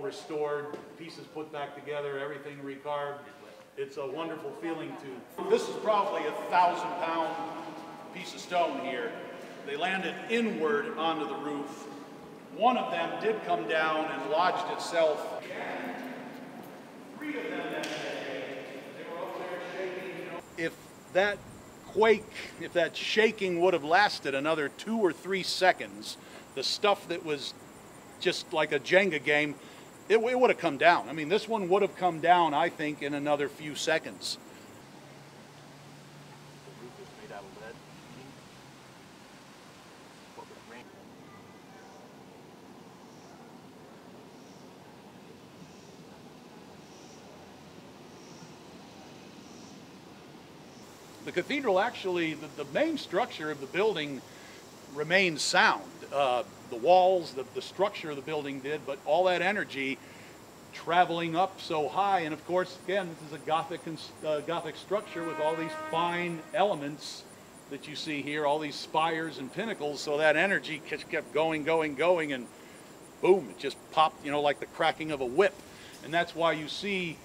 restored, pieces put back together, everything recarved. It's a wonderful feeling to. This is probably a 1,000-pound piece of stone here. They landed inward onto the roof. One of them did come down and lodged itself. Three of them that day, they were up there shaking. If that quake, if that shaking would have lasted another 2 or 3 seconds, the stuff that was just like a Jenga game, it would have come down. I mean, this one would have come down, I think, in another few seconds. The roof is made out of lead. The cathedral actually, the main structure of the building remains sound. The walls, the structure of the building did, but all that energy traveling up so high, and of course, again, this is a Gothic structure with all these fine elements that you see here, all these spires and pinnacles, so that energy just kept going, and boom, it just popped, like the cracking of a whip. And that's why you see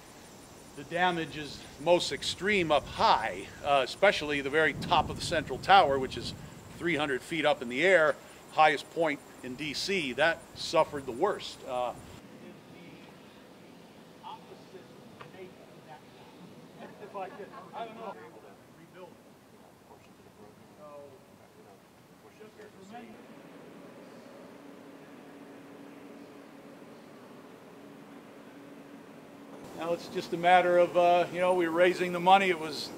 the damage is most extreme up high, especially the very top of the central tower, which is 300 feet up in the air, highest point in DC. That suffered the worst. If I could, I don't know. Rebuild it. So, just as many. Now it's just a matter of, we were raising the money. It was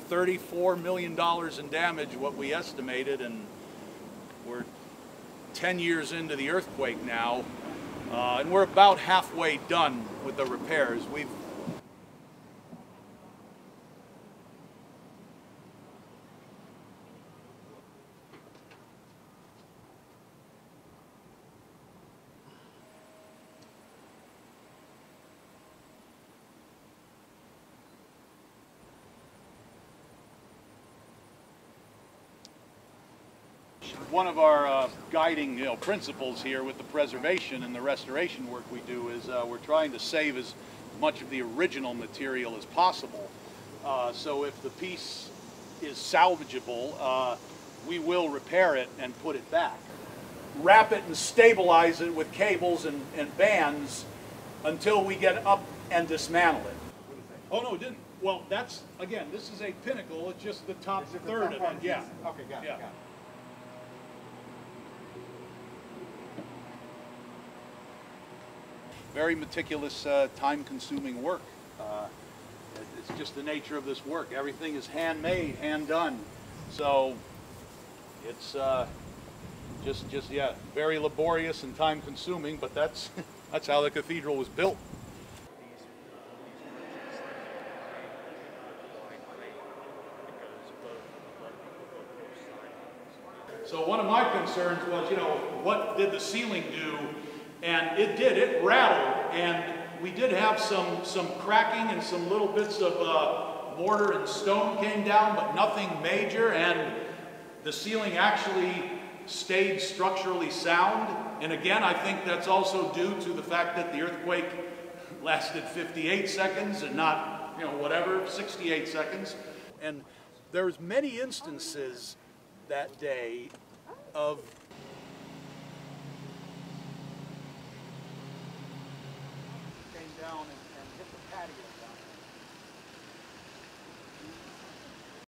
$34 million in damage, what we estimated, and we're 10 years into the earthquake now, and we're about halfway done with the repairs. One of our guiding principles here with the preservation and the restoration work we do is we're trying to save as much of the original material as possible. So if the piece is salvageable, we will repair it and put it back. Wrap it and stabilize it with cables and bands until we get up and dismantle it. Oh no, it didn't. Well, that's, again, this is a pinnacle. It's just the top third of it. Yeah. Okay, got it. Yeah. Got it. Very meticulous, time-consuming work. It's just the nature of this work. Everything is handmade, hand-done. So it's just very laborious and time-consuming. But that's that's how the cathedral was built. So one of my concerns was, what did the ceiling do? And it did, it rattled, and we did have some cracking and some little bits of mortar and stone came down, but nothing major, and the ceiling actually stayed structurally sound. And again, I think that's also due to the fact that the earthquake lasted 58 seconds and not, 68 seconds. And there's many instances that day of down and hit the patio down there.